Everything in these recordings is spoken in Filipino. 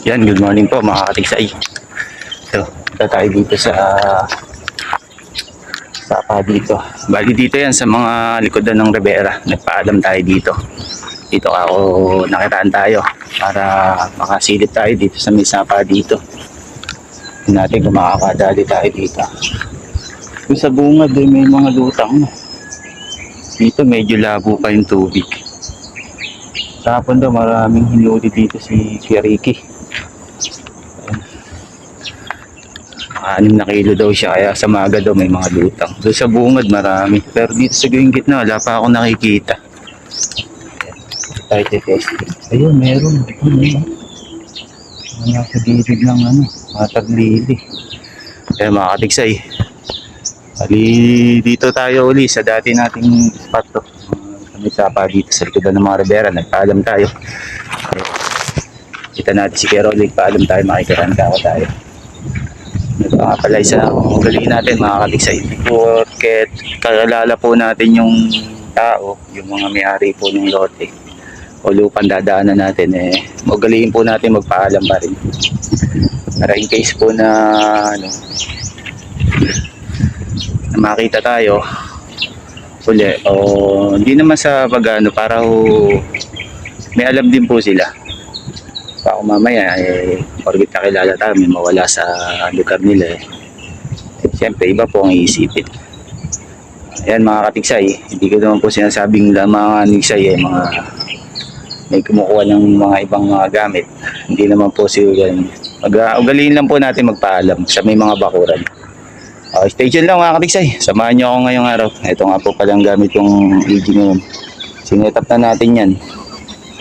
Yan, good morning po mga katiksay. So, punta tayo dito sa sapa dito. Bali dito yan sa mga likodan ng Rivera. Nagpaalam tayo dito. Dito ako nakitaan tayo para makasilip tayo dito sa may sapa dito. Hindi natin kung makakadali tayo dito. Kung sa bungad may mga lutang. Dito medyo labo pa yung tubig. Tapon daw maraming hinuli dito si Ricky. 6 na kilo daw siya, kaya sa maga daw may mga lutang. Doon sa bungad marami, pero dito sa gawing gitna wala pa ako nakikita. Tayo testing. Ayun, meron. Nasa gilid ng mga taglili. Kaya mga katiksay, dito tayo uli sa dati nating spot to. May sapa dito sa likodan ng mga Rivera. Nagpaalam tayo. Kita natin si Kerol, nagpaalam tayo, makikiranda tayo. Pala isa ugali natin mga katiksay, porket kakalala po natin yung tao, yung mga may-ari po ng lote o lupang dadaanan natin, ugaliin po natin magpaalam pa rin para in case po na na makita tayo uli o hindi naman sa pagano, para may alam din po sila. Ako mamaya porket kakilala tayo, may mawala sa lugar nila siyempre iba po ang iisipin. Ayan mga katiksay, hindi ko naman po sinasabing mga katiksay mga may kumukuha ng mga ibang mga gamit, hindi naman po siguro ugaliin lang po natin magpaalam sa may mga bakuran. Stay tuned lang mga katiksay, samahan nyo ako ngayong araw. Ito nga po palang gamit yung EG ngayon, sinetap na natin yan.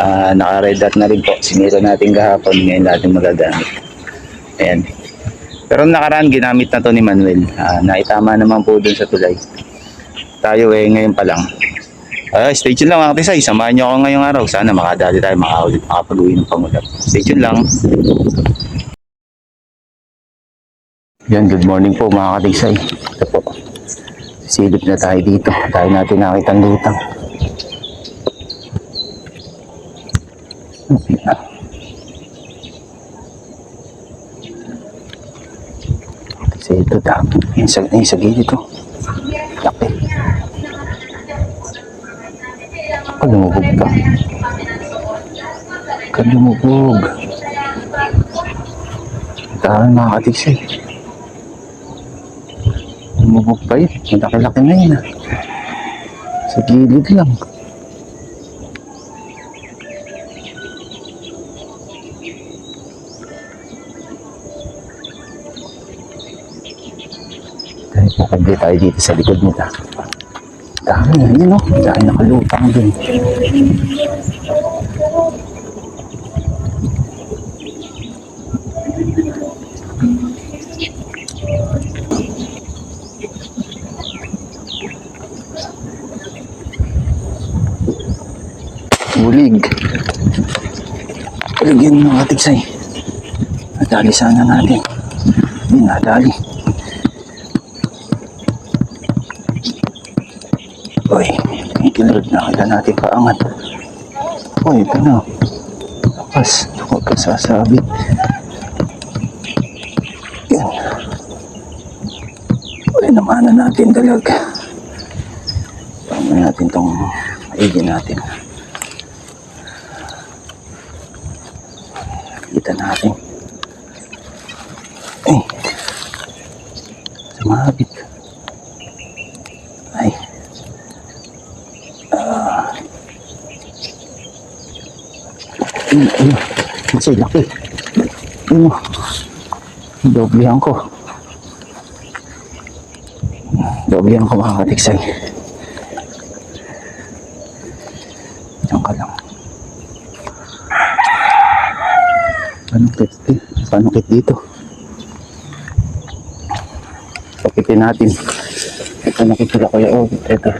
Naka-red dot na rin po. Sinira natin kahapon, ngayon natin magagamit. Ayan. Pero nakaraan ginamit na to ni Manuel. Naitama naman po dun sa tulay. Tayo ngayon pa lang. Stay tuned lang mga katisay. Samahan nyo ako ngayong araw. Sana makadali tayo, makapag-uwi ng pangulap. Stay tuned lang. Yan, good morning po mga katisay. Ito po. Silip na tayo dito. Tayo natin nakita ang lutang. Kasi ito dami. Yung sa gilid ito. Laki. Lumubog pa. Lumubog. Dahil mga katiksay. Lumubog pa yun. Malaki-laki na yun sa gilid lang. Pagkabli tayo dito sa likod nito. Dami na yun dahil nakalutang din. Bulig. Lagyan ng katiksay. Nadali sana natin. Hindi nadali. Uy, kinarod na kita natin kaangat. Uy, ito na. Lapas, huwag ka sasabit. Yan. Uy, namanan natin talaga. Pamay natin itong maigin natin. Kita natin. Ay. Sumabit. Ay. Ayun, masay laki. Doblehan ko mga katiksay. Diyan ka lang. Panukit dito. Pakitin natin. Ito nakikita ko yung ito.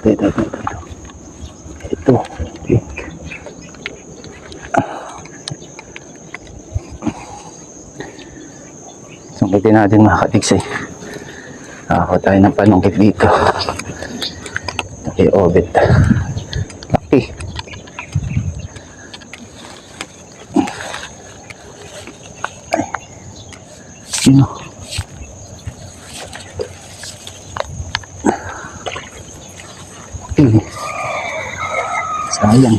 Sungkitin natin mga katiksay. Ako tayo ng panungkit dito. Obit. Laki. Yun o. Sayang.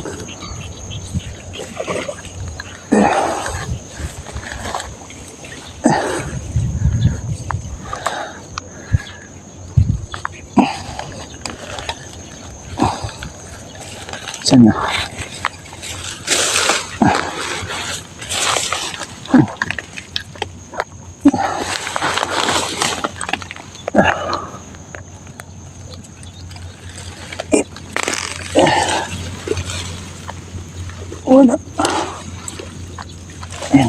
Saan na? Wala. Ayan.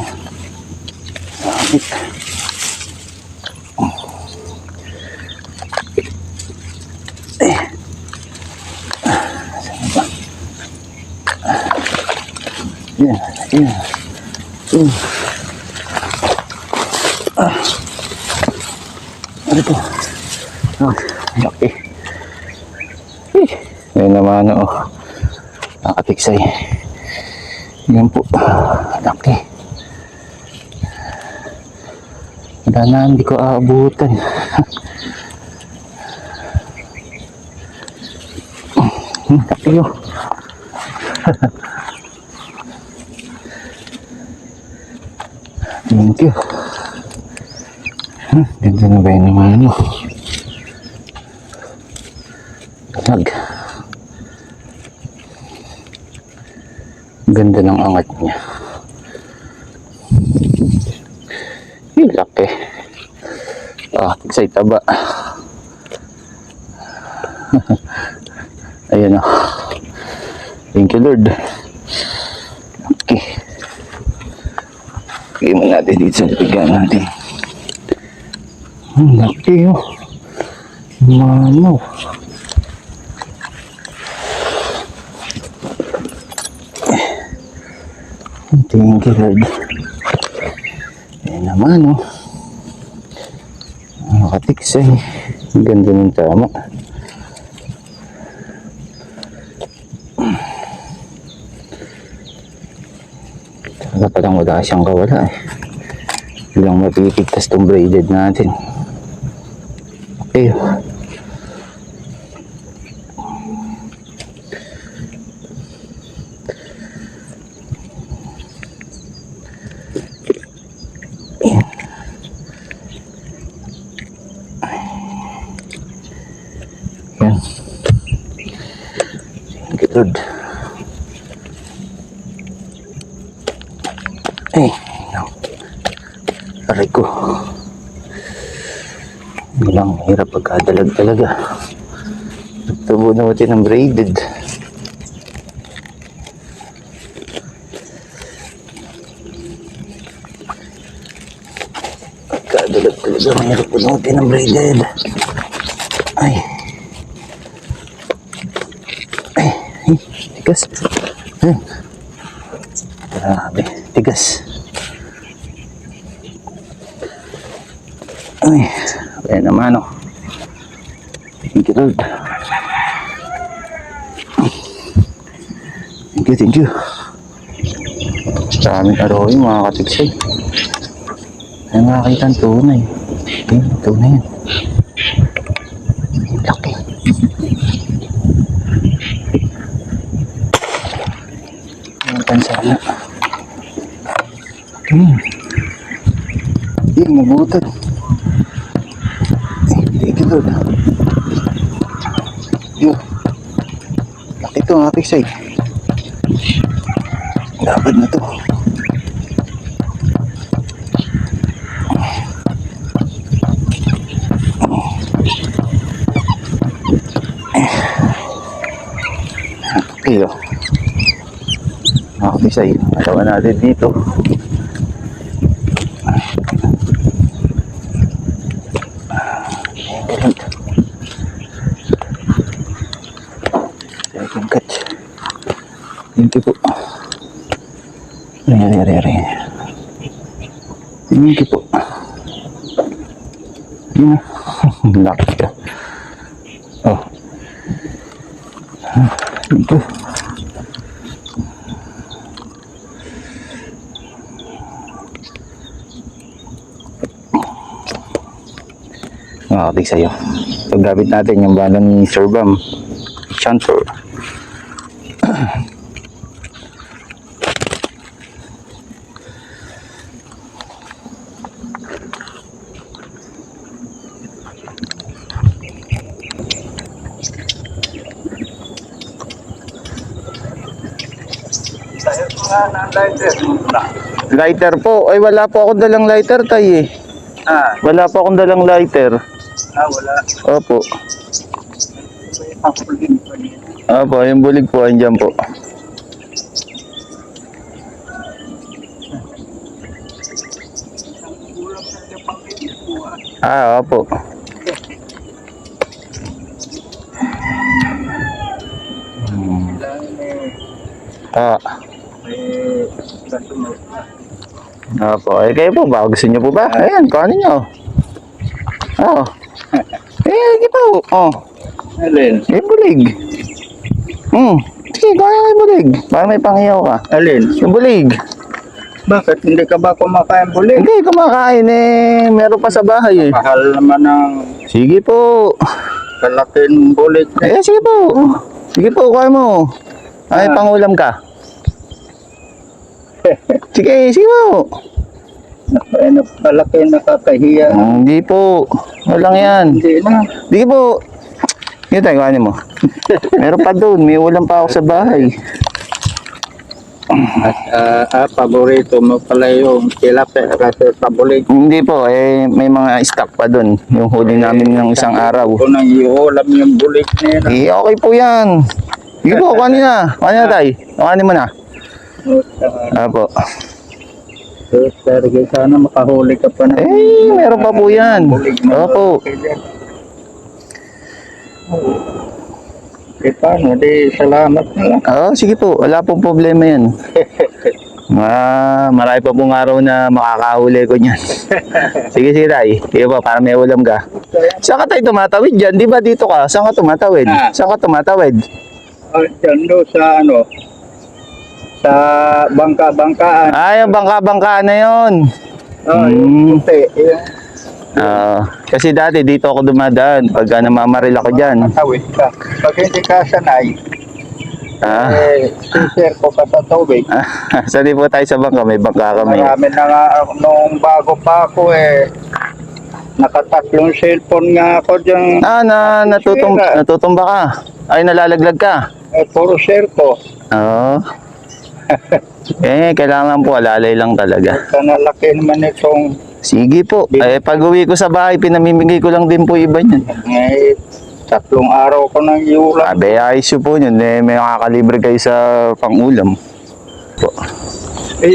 Sakit. Saan ba? Ayan. Ayan. Ano ito? Laki. Ayan naman o. Nakatiksay. Yan po. Laki. Wala na, hindi ko aabutan. Laki o. Thank you. Ganda na ba yun naman mo? Talag. Ganda ng angat niya. Laki. Tigsay taba. Ayan o. Thank you, Lord. Okay. Lagay mo natin dito sa bigyan natin. Laki o. Mano. Thank you, Lord. Ayan naman o. Nakatiksay. Ganda ng tama. Talaga palang wala siyang kawala eh. Bilang mapipigtas tong braided natin. Okay. Yan. Good. Ay, no. Aray ko. Walang hirap pagkadalag talaga. Nagtabo na natin ng braided. Pagkadalag talaga, mahirap po natin ng braided. Ay. Tigas. Ay. Grabe. Tigas. Ay. Kaya naman o. Thank you, Lord. Thank you, thank you. Maraming aroy mga katiksay. Ay makakita ang tunay. Ayun, tunay yan. Laki. Ang pansana. Nabutan. Thank you, Lord. Yun. Laki ito ang ating side. Dapat na to. Okay, o. Ating side. Alawan natin dito. Second cut. Thank you po. Re. Thank you po. Yun na. Laki ka. Oh. Thank you. Makakatig sa'yo. Paggamit natin yung bala ni Sir Bam. Chantor. Lighter po. Ay, wala po akong dalang lighter, tay eh. Wala po akong dalang lighter. Wala. Opo. Opo, yung bulig po, andyan po. Opo. Opo, kayo po ba? Gusto niyo po ba? Ayan, kanin niyo. Sige po. Alin? Bulig. Sige, kaya yung bulig. Para may pangiyaw ka. Alin? Yung bulig. Bakit hindi ka ba kumakain bulig? Hindi, kumakain eh. Meron pa sa bahay eh. Mahal naman ang Sige po. kalaking bulig. Sige po. Sige po, kaya mo. Ay, pangulam ka. Sige po. Kalaki nakakahiya. Hindi po. Walang yan. Hindi na. Sige po. Yun tayo, kanin mo. Meron pa doon. May ulam pa ako sa bahay. At paborito mo pala yung tilapia kasi sa bulig. Hindi po. May mga stock pa doon. Yung huli namin ng isang araw. Kung nang iulam yung bulig nila. Okay po yan. Sige po, kanin na. Kanin na tayo. Kanin mo na. Apo. Sergey, sana makahuli ka pa na. Meron pa po yan. Opo. Paano? Di salamat na lang. Sige po. Wala pong problema yan. Marami pa pong araw na makakahuli ko niyan. Sige, tay. Sige po, para may ulam ka. Saan ka tayo tumatawid dyan? Di ba dito ka? Saan ka tumatawid? Saan ka tumatawid? Diyan do sa sa bangka-bangkaan. Yung bangka-bangkaan na yun. Yung puti. Kasi dati dito ako dumadaan pagka namamaril ako dyan. Matawid ka. Pag hindi ka sanay, sisir ko ka sa tubig. Sali po tayo sa bangka, may bangka kami. Marami na nga nung bago pa ako nakatatlong cellphone nga ako dyan. Natutumba ka. Ay, nalalaglag ka. Puro share ko. Kailangan po, alalay lang talaga. Kanalaki naman itong Sige po. Pag uwi ko sa bahay, pinamimigay ko lang din po iba niyan. 3 araw ko nang iulam. Ayos yun po yun. May makakalibre kayo sa pang-ulam.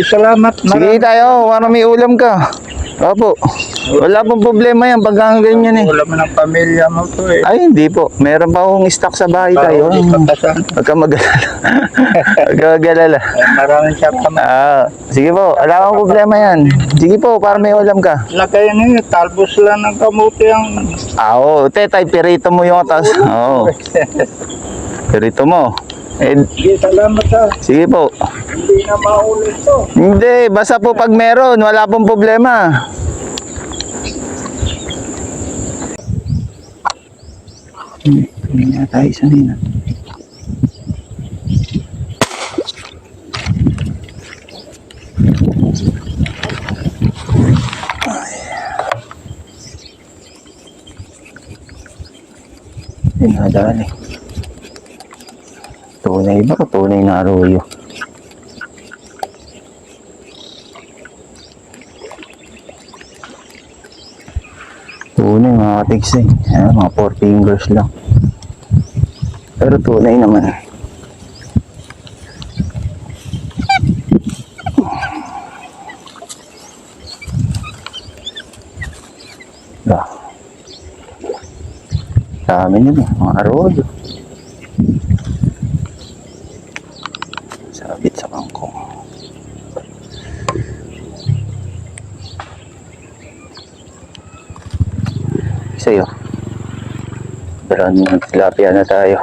Salamat. Sige tayo, para may ulam ka. Opo. Wala pong problema yan pag hanggang ganyan eh. Ulam ng pamilya mo to Ay, hindi po. Meron pa akong stock sa bahay tayo. Huwag ka mag-alala. Huwag ka mag-alala. Maraming salamat. Sige po, wala akong problema yan. Sige po, para may ulam ka. Lagay niyo, talbos lang ng kamuti ang... Tay, pirito mo yung atas. Pirito mo. Salamat Sige po. Hindi na maulit to. Hindi, basta po pag meron, wala pong problema. Hindi na tayo sanay na. Nadali. Tunay ba? Tunay na arroyo. Tunay mga katigs mga 4 fingers lang. Pero tunay naman. Dami nyo mga arroyo. Sabit sa kangkong. Sa'yo. Maraming tilapia na tayo.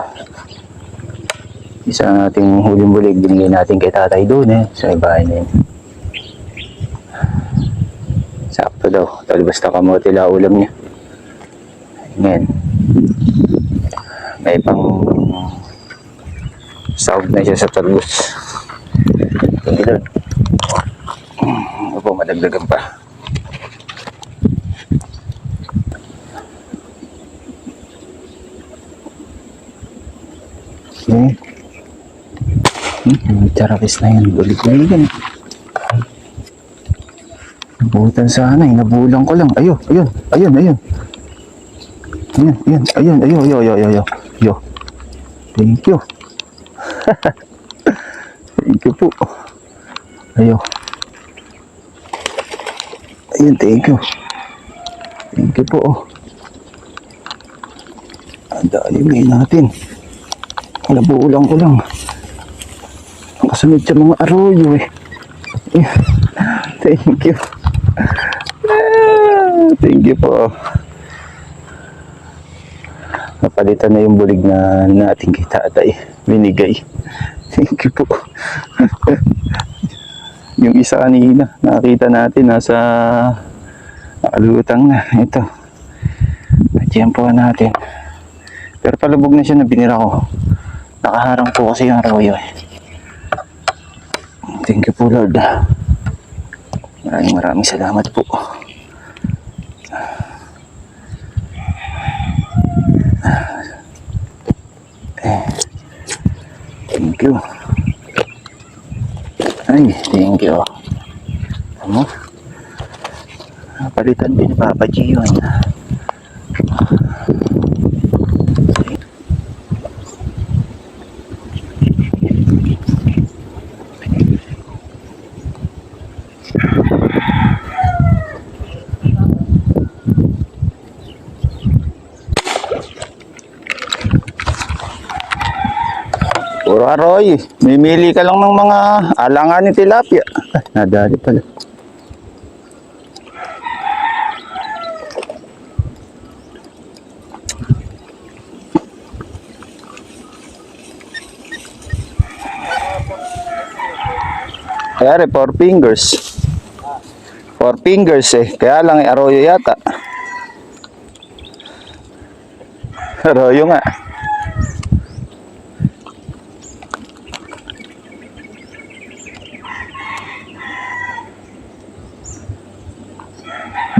Isa nating huling bulig, binigay natin kay tatay doon sa bahay na yun. Sakto daw. Talbas na kamote la ulam niya. Ngayon. May pang sahog na siya sa talbos. Thank you, Lord. Opo, madagdagan pa. Okay. Charapis na yan. Bulig na yan. Nabutan sana eh. Nabulang ko lang. Ayun. Ayun. Ayun. Ayun. Ayun. Ayun. Ayun. Ayun. Ayun. Ayun. Ayun. Ayun. Thank you. Thank you po. Ayun. Ayun. Thank you. Thank you po. Ang dalimay natin. Nabulang ko lang. Kasunod sa mga arroyo eh. Thank you. Thank you po. Napalitan na yung bulig na natin kay tatay. Binigay. Thank you po. Yung isa kanina, nakita natin nasa nakalutang na. Ito. Natiyempohan natin. Pero palubog na siya na binira ko. Nakaharang po kasi yung arroyo eh. Thank you po, Lord. Maraming salamat po. Thank you. Ay, thank you. Ano? Palitan din ni Papa G yun. Puro aroy. Mimili ka lang ng mga alangan ni tilapia. Ay, nadali pala. Kaya 4 fingers. 4 fingers eh. Kaya lang arroyo yata. Arroyo nga.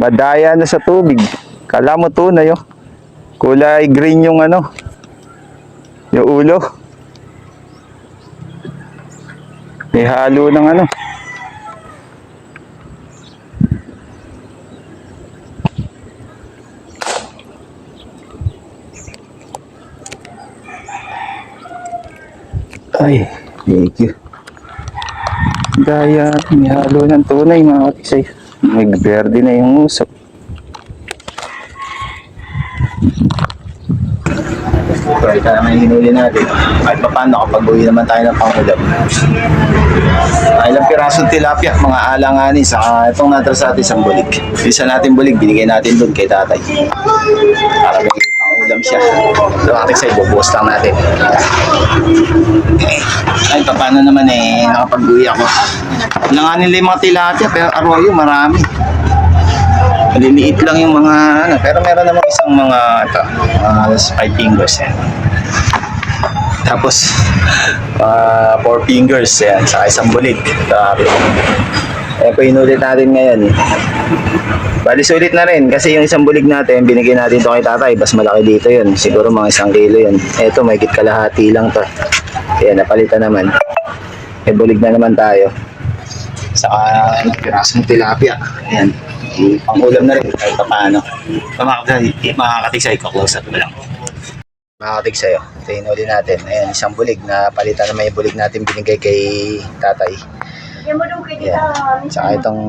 Badaya na sa tubig. Kala mo tunay oh. Kulay green yung ano. Yung ulo. May halo ng ano. Ay, thank you. Daya, may halo ng tunay mga katisay. May berde na yung usap. So, ito naman yung hinuli natin. Kahit pa paano kapag uwi naman tayo ng pangulam. Ilang pirasong tilapia, mga alanganin, saka itong natras sa atin isang bulig. Isa natin bulig, binigay natin doon kay tatay. Para may pangulam siya. So, ating sa'yo, bubuhos lang natin. Okay. Ay, paano naman eh, nakapag-uwi ako. Alanganin lang yung mga tilapia, pero arroyo marami. Maliliit lang yung mga ano, pero meron namang isang mga ito, 5 fingers yan. Tapos 4 fingers yan, saka isang bulig. Eh po inulit natin ngayon. Bali sulit na rin kasi yung isang bulig natin binigay natin ito kay tatay, mas malaki dito yun, siguro mga 1 kilo yun. Eto may higit kalahati lang to. Ayan, napalitan naman. Eh bulig na naman tayo. Saka pirasong tilapia. Ayan. Pangulam na rin kahit pa paano. Makakatiksay ko, close up mo lang. Makakatiksay, ito yung huli natin. Ayan, isang bulig na palitan na may bulig natin binigay kay tatay. Ayan. Saka itong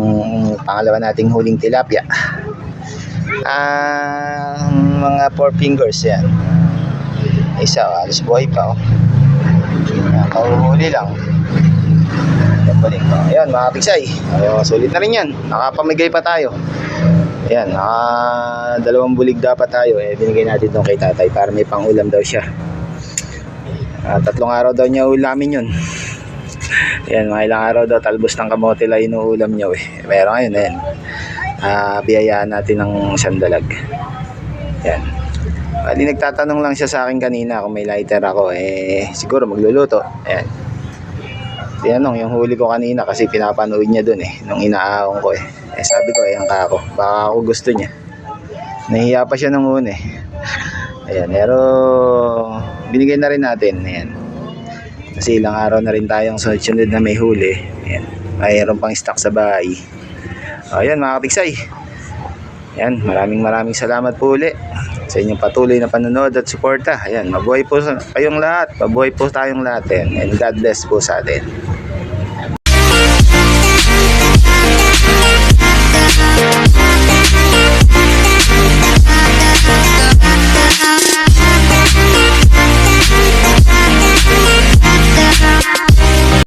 pangalawa nating huling tilapia. Mga 4 fingers yan. Isa, alas buhay pa. Pauhuli lang. Balik ko. Ayan, mga tiksay. Sulit na rin yan. Nakapamigay pa tayo. Ayan, 2 bulig dapat tayo. Eh, binigay natin itong kay tatay para may pangulam daw siya. 3 araw daw niya ulamin yun. Ayan, mga ilang araw daw talbos ng kamote lang inuulam niya eh. Pero ngayon, ayan. Biyayaan natin ng sandalag. Ayan. Bali, nagtatanong lang siya sa akin kanina kung may lighter ako. Siguro magluluto. Ayan. Tinanong yung huli ko kanina kasi pinapanood niya dun nung inaahon ko sabi ko, ayan ka ako. Baka ako gusto niya. Nahiya pa siya nung una Ayan, pero binigay na rin natin. Ayan. Kasi ilang araw na rin tayong sunod-sunod na may huli. Ayan. Mayroon pang stock sa bahay. Ayan mga katiksay. Ayan, maraming salamat po uli sa inyong patuloy na panonood at suporta. Ayan, mabuhay po kayong lahat. Mabuhay po tayong lahat. And God bless po sa atin.